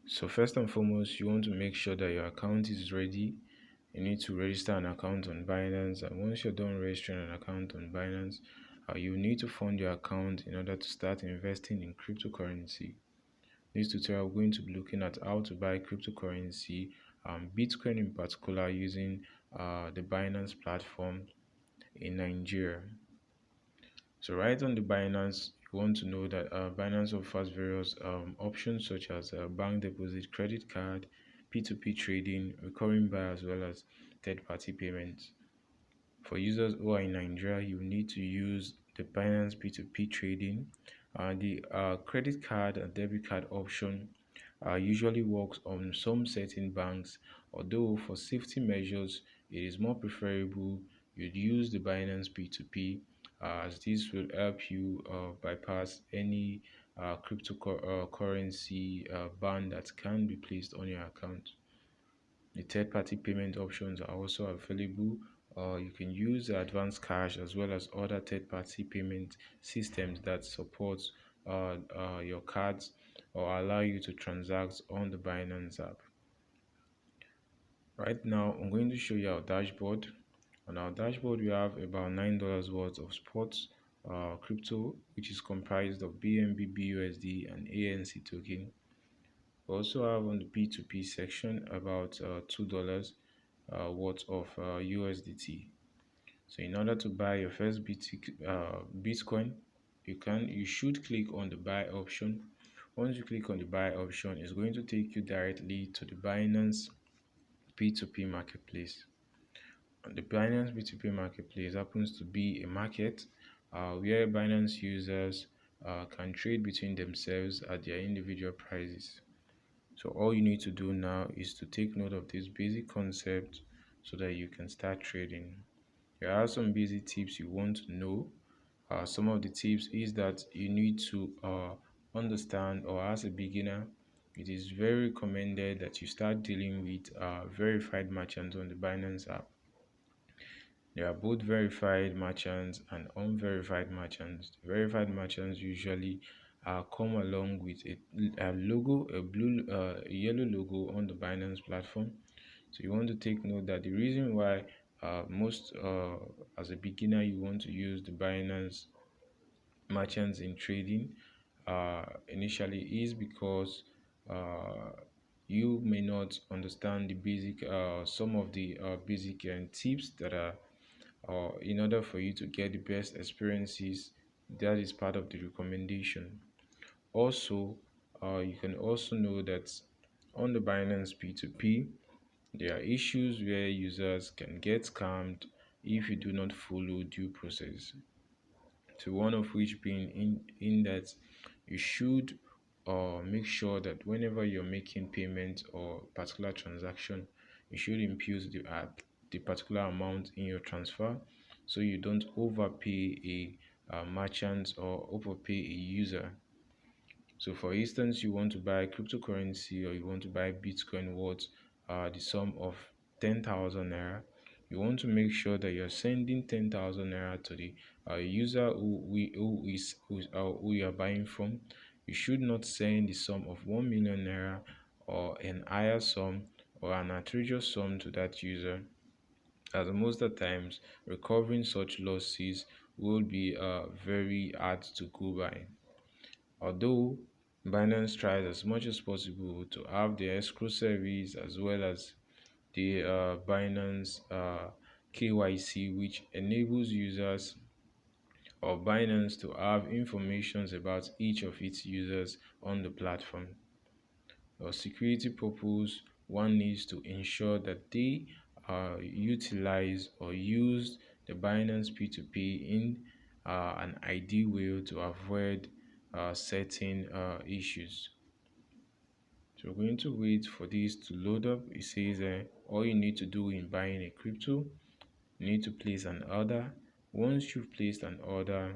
So first and foremost, you want to make sure that your account is ready. You need to register an account on Binance, and once you're done registering an account on Binance, you need to fund your account in order to start investing in cryptocurrency. This tutorial, we're going to be looking at how to buy cryptocurrency, Bitcoin in particular, using the Binance platform in Nigeria. So right on the Binance, you want to know that Binance offers various options such as bank deposit, credit card, P2P trading, recurring buy, as well as third-party payments. For users who are in Nigeria, you need to use the Binance P2P trading. The credit card and debit card option usually works on some certain banks, although for safety measures, it is more preferable you'd use the Binance P2P, as this will help you bypass any cryptocurrency ban that can be placed on your account. The third-party payment options are also available. You can use advanced cash as well as other third-party payment systems that support your cards or allow you to transact on the Binance app. Right now, I'm going to show you our dashboard. On our dashboard, we have about $9 worth of spot crypto, which is comprised of BNB, BUSD, and ANC token. We also have on the P2P section about $2 worth of USDT. So in order to buy your first Bitcoin, you should click on the buy option. Once you click on the buy option, it's going to take you directly to the Binance P2P marketplace. And the Binance P2P marketplace happens to be a market where Binance users can trade between themselves at their individual prices. So all you need to do now is to take note of this basic concept so that you can start trading. There are some basic tips you want to know. Some of the tips is that you need to understand, or as a beginner, it is very recommended that you start dealing with verified merchants on the Binance app. There are both verified merchants and unverified merchants. The verified merchants usually come along with a logo, a yellow logo on the Binance platform. So you want to take note that the reason why as a beginner, you want to use the Binance merchants in trading initially is because uh, you may not understand the basic some of the basic tips that are in order for you to get the best experiences. That is part of the recommendation. Also, you can also know that on the Binance P2P, there are issues where users can get scammed if you do not follow due process. So one of which being in that you should make sure that whenever you're making payment or particular transaction, you should impute the particular amount in your transfer, so you don't overpay a merchant or overpay a user. So for instance, you want to buy cryptocurrency or you want to buy Bitcoin worth the sum of 10,000 naira. You want to make sure that you're sending 10,000 naira to the user who you are buying from. You should not send the sum of 1 million naira or an higher sum or an outrageous sum to that user, as most of the times recovering such losses will be very hard to go by. Although Binance tries as much as possible to have the escrow service as well as the Binance KYC, which enables users of Binance to have information about each of its users on the platform. For security purpose, one needs to ensure that they utilize or use the Binance P2P in an ideal way to avoid certain issues. So we're going to wait for this to load up. It says all you need to do in buying a crypto, you need to place an order. Once you've placed an order,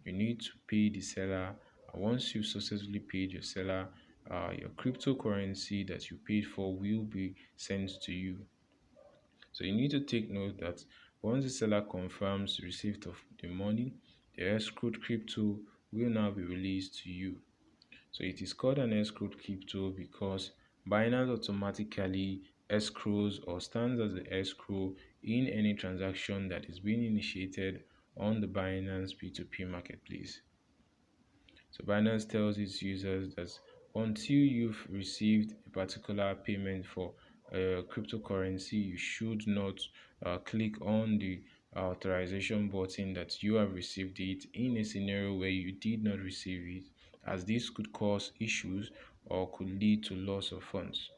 you need to pay the seller. Once you've successfully paid your seller, your cryptocurrency that you paid for will be sent to you. So you need to take note that once the seller confirms receipt of the money, the escrowed crypto will now be released to you. So it is called an escrowed crypto because Binance automatically escrows or stands as the escrow in any transaction that is being initiated on the Binance P2P marketplace. So Binance tells its users that until you've received a particular payment for a cryptocurrency, you should not click on the authorization button that you have received it in a scenario where you did not receive it, as this could cause issues or could lead to loss of funds.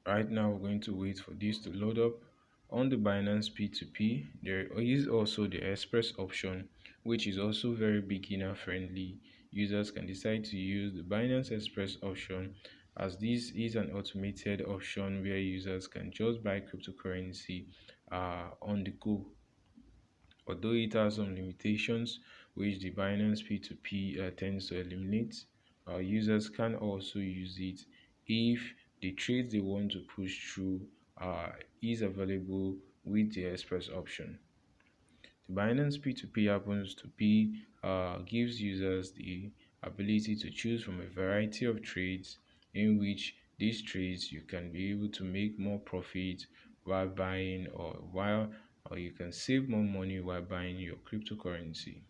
Right now, we're going to wait for this to load up. On the Binance P2P, there is also the Express option, which is also very beginner friendly. Users can decide to use the Binance Express option, as this is an automated option where users can just buy cryptocurrency on the go. Although it has some limitations, which the Binance P2P tends to eliminate, users can also use it if the trades they want to push through is available with the Express option. The Binance P2P happens to be gives users the ability to choose from a variety of trades, in which these trades you can be able to make more profit while buying, or you can save more money while buying your cryptocurrency.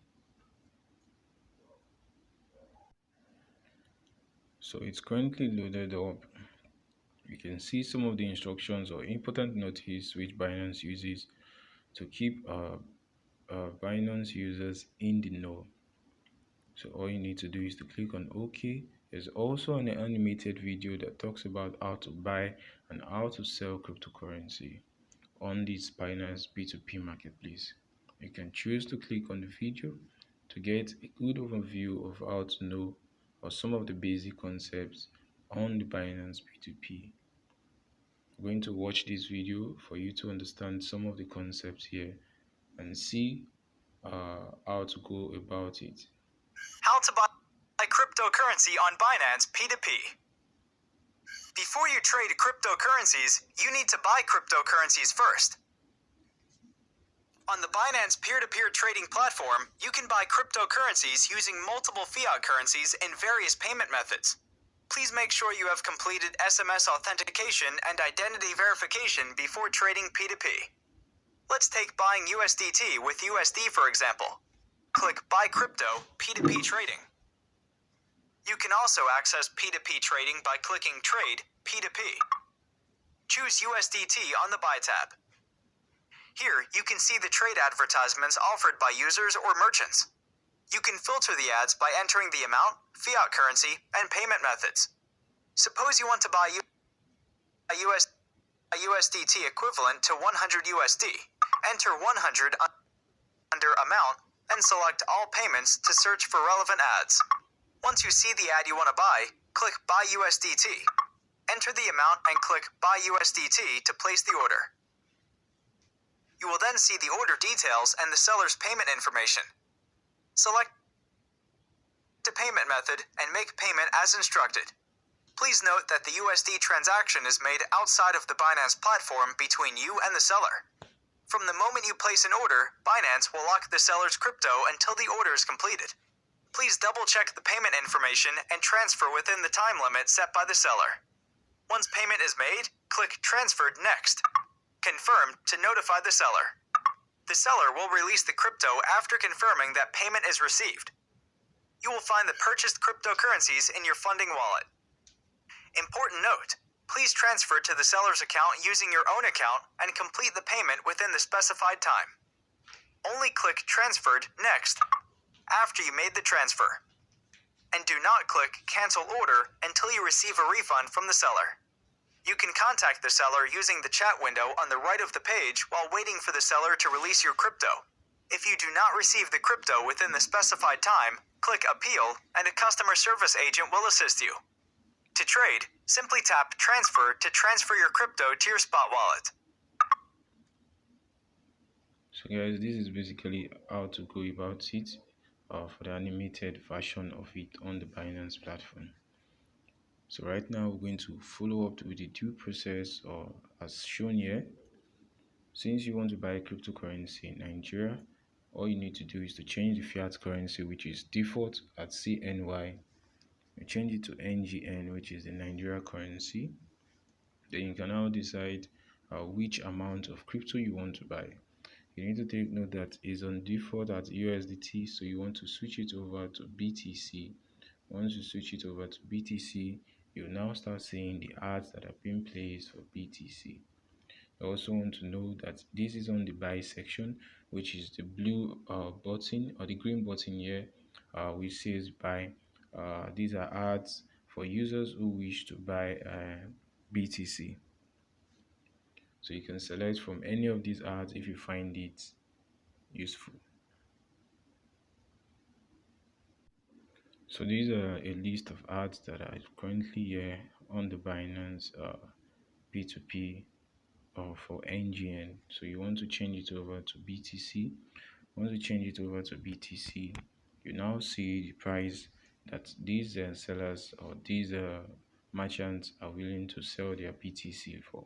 So it's currently loaded up. You can see some of the instructions or important notice which Binance uses to keep Binance users in the know. So all you need to do is to click on OK. There's also an animated video that talks about how to buy and how to sell cryptocurrency on this Binance P2P marketplace. You can choose to click on the video to get a good overview of how to know or some of the basic concepts on the Binance P2P. I'm going to watch this video for you to understand some of the concepts here and see how to go about it. How to buy cryptocurrency on Binance P2P. Before you trade cryptocurrencies, you need to buy cryptocurrencies first. On the Binance peer-to-peer trading platform, you can buy cryptocurrencies using multiple fiat currencies and various payment methods. Please make sure you have completed SMS authentication and identity verification before trading P2P. Let's take buying USDT with USD for example. Click Buy Crypto P2P Trading. You can also access P2P trading by clicking Trade P2P. Choose USDT on the Buy tab. Here, you can see the trade advertisements offered by users or merchants. You can filter the ads by entering the amount, fiat currency, and payment methods. Suppose you want to buy a USDT equivalent to 100 USD. Enter 100 under amount and select all payments to search for relevant ads. Once you see the ad you want to buy, click Buy USDT. Enter the amount and click Buy USDT to place the order. You will then see the order details and the seller's payment information. Select the payment method and make payment as instructed. Please note that the USD transaction is made outside of the Binance platform between you and the seller. From the moment you place an order, Binance will lock the seller's crypto until the order is completed. Please double-check the payment information and transfer within the time limit set by the seller. Once payment is made, click Transferred Next. Confirm to notify the seller. The seller will release the crypto after confirming that payment is received. You will find the purchased cryptocurrencies in your funding wallet. Important note: please transfer to the seller's account using your own account and complete the payment within the specified time. Only click Transferred Next after you made the transfer. And do not click Cancel Order until you receive a refund from the seller. You can contact the seller using the chat window on the right of the page while waiting for the seller to release your crypto. If you do not receive the crypto within the specified time, click Appeal and a customer service agent will assist you. To trade, simply tap Transfer to transfer your crypto to your spot wallet. So guys, this is basically how to go about it for the animated version of it on the Binance platform. So right now we're going to follow up with the due process as shown here. Since you want to buy cryptocurrency in Nigeria, all you need to do is to change the fiat currency, which is default at CNY, You change it to NGN, which is the Nigeria currency. Then you can now decide which amount of crypto you want to buy. You need to take note that it's on default at USDT, so you want to switch it over to BTC. Once you switch it over to BTC, you now start seeing the ads that are being placed for BTC. I also want to know that this is on the buy section, which is the blue button or the green button here, which says buy. These are ads for users who wish to buy BTC. So you can select from any of these ads if you find it useful. So these are a list of ads that are currently here on the Binance P2P for NGN. So you want to change it over to BTC. Once you change it over to BTC, you now see the price that these sellers or these merchants are willing to sell their BTC for.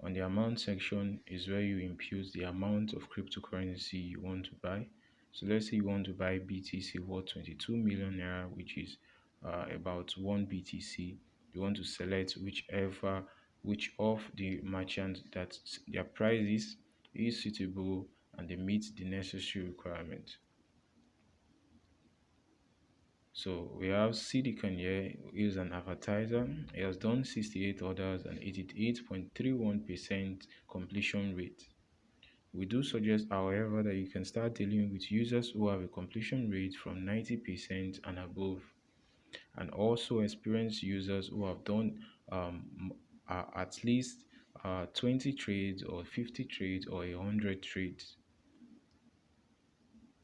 On the amount section is where you impute the amount of cryptocurrency you want to buy. So let's say you want to buy BTC worth 22 million naira, which is about 1 BTC. You want to select which of the merchants that their prices is suitable and they meet the necessary requirement. So we have Silicon here, who is an advertiser. He has done 68 orders and 88.31% completion rate. We do suggest, however, that you can start dealing with users who have a completion rate from 90% and above, and also experienced users who have done at least 20 trades or 50 trades or 100 trades.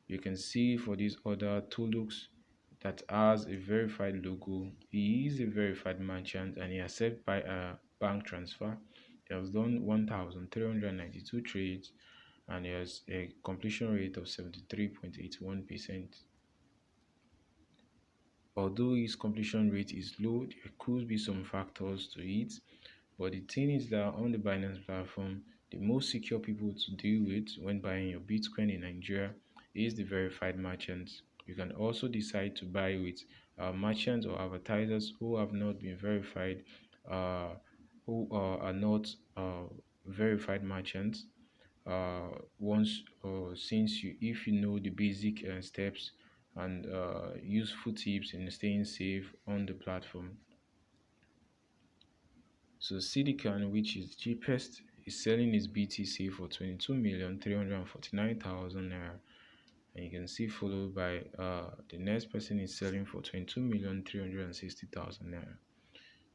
You can see for this order, Tolux, that has a verified logo. He is a verified merchant and he accepts by a bank transfer. He has done 1,392 trades and he has a completion rate of 73.81%. Although his completion rate is low, there could be some factors to it, but the thing is that on the Binance platform, the most secure people to deal with when buying your Bitcoin in Nigeria is the verified merchants. You can also decide to buy with merchants or advertisers who have not been verified, uh, who are not verified merchants. Once since you if you know the basic steps and useful tips in staying safe on the platform. So Silicon, which is cheapest, is selling his BTC for 22,349,000 naira, and you can see followed by the next person is selling for 22,360,000 naira.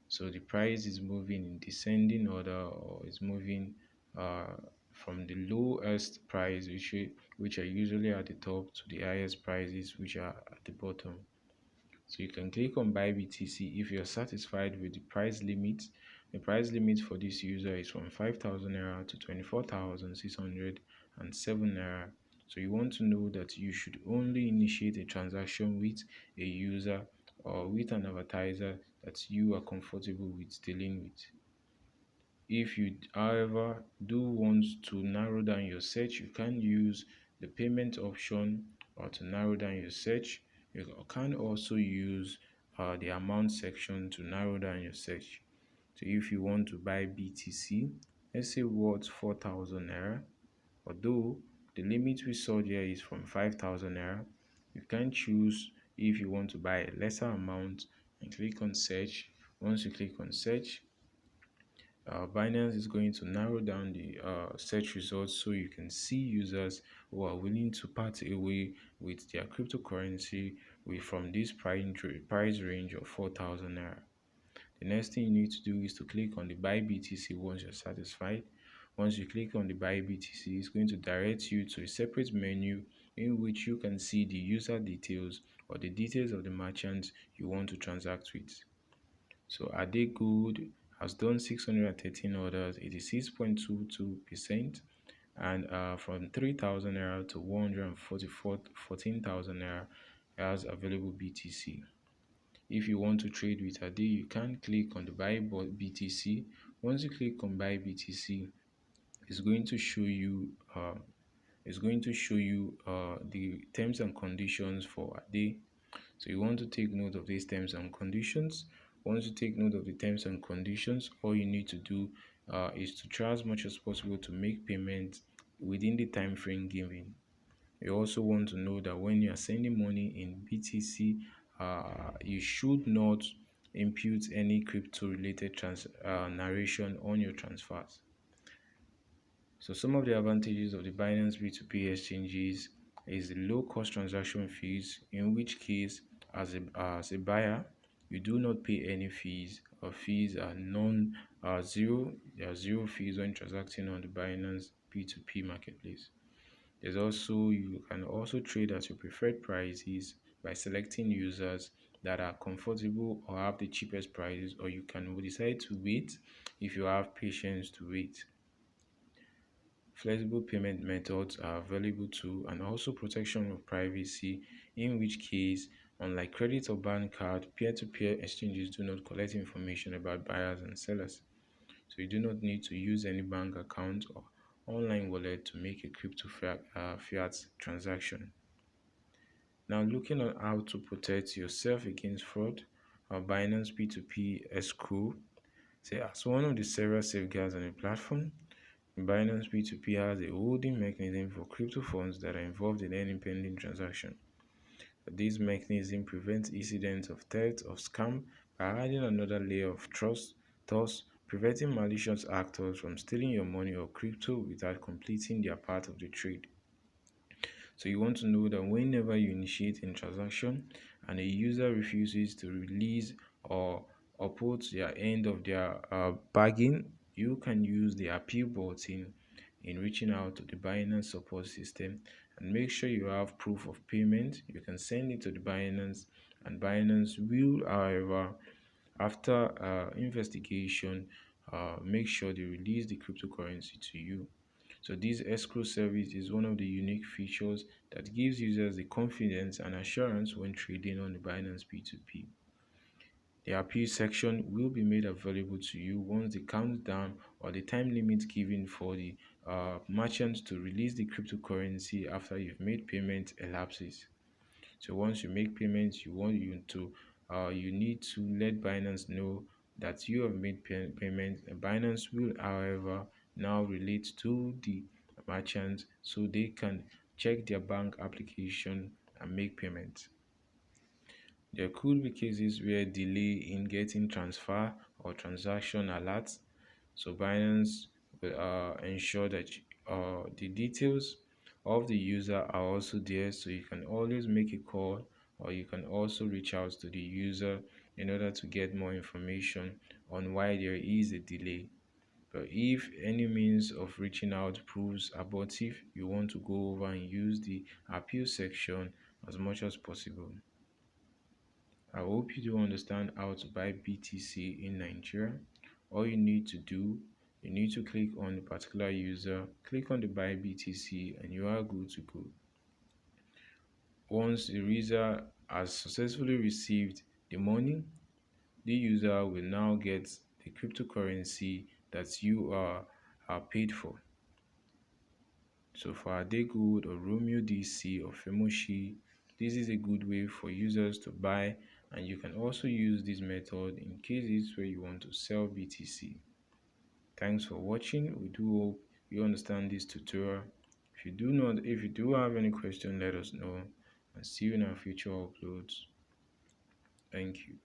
So the price is moving in descending order, or is moving uh, from the lowest price, which are usually at the top, to the highest prices, which are at the bottom. So you can click on buy BTC if you're satisfied with the price limit. The price limit for this user is from 5,000 naira to 24,607 naira. So you want to know that you should only initiate a transaction with a user or with an advertiser that you are comfortable with dealing with. If you, however, do want to narrow down your search, you can use the payment option, or to narrow down your search, you can also use the amount section to narrow down your search. So if you want to buy BTC, let's say worth 4,000 naira, although the limit we saw there is from 5,000 naira, you can choose if you want to buy a lesser amount and click on search. Once you click on search, Binance is going to narrow down the search results so you can see users who are willing to part away with their cryptocurrency from this price range of 4,000 naira. The next thing you need to do is to click on the buy BTC once you're satisfied. Once you click on the buy BTC, it's going to direct you to a separate menu in which you can see the user details or the details of the merchant you want to transact with. So Ade Good has done 613 orders, 86.22%, and from 3,000 naira to 114,000 naira has available BTC. If you want to trade with Ade, you can click on the buy BTC. Once you click on buy BTC, it's going to show you the terms and conditions for Ade. So you want to take note of these terms and conditions. Once you take note of the terms and conditions, all you need to do is to try as much as possible to make payment within the time frame given. You also want to know that when you are sending money in BTC, you should not impute any crypto related narration on your transfers. So some of the advantages of the Binance P2P exchanges is the low cost transaction fees, in which case as a buyer, you do not pay any fees, or fees are zero. There are zero fees when transacting on the Binance P2P marketplace. You can also trade at your preferred prices by selecting users that are comfortable or have the cheapest prices, or you can decide to wait if you have patience to wait. Flexible payment methods are available too, and also protection of privacy, in which case, unlike credit or bank card, peer-to-peer exchanges do not collect information about buyers and sellers. So you do not need to use any bank account or online wallet to make a fiat transaction. Now, looking at how to protect yourself against fraud, Binance P2P escrow. As one of the several safeguards on the platform, Binance P2P has a holding mechanism for crypto funds that are involved in any pending transaction. This mechanism prevents incidents of theft or scam by adding another layer of trust, thus preventing malicious actors from stealing your money or crypto without completing their part of the trade. So you want to know that whenever you initiate a transaction and a user refuses to release or uphold their end of their bargain, you can use the appeal button in reaching out to the Binance support system, and make sure you have proof of payment. You can send it to the Binance, and Binance will, however, after investigation, make sure they release the cryptocurrency to you. So this escrow service is one of the unique features that gives users the confidence and assurance when trading on the Binance P2P. The appeal section will be made available to you once the countdown or the time limit given for the merchant to release the cryptocurrency after you've made payment elapses. So once you make payments, you need to let Binance know that you have made payment. Binance will, however, now relate to the merchant so they can check their bank application and make payment. There could be cases where delay in getting transfer or transaction alerts. So Binance will ensure that the details of the user are also there, so you can always make a call, or you can also reach out to the user in order to get more information on why there is a delay. But if any means of reaching out proves abortive, you want to go over and use the appeal section as much as possible. I hope you do understand how to buy BTC in Nigeria. All you need to do, you need to click on the particular user, click on the buy BTC, and you are good to go. Once the user has successfully received the money, the user will now get the cryptocurrency that you are paid for. So for Adegold or Romeo DC or Femoshi, this is a good way for users to buy, and you can also use this method in cases where you want to sell BTC. Thanks for watching. We do hope you understand this tutorial. If you do have any question, let us know, and see you in our future uploads. Thank you.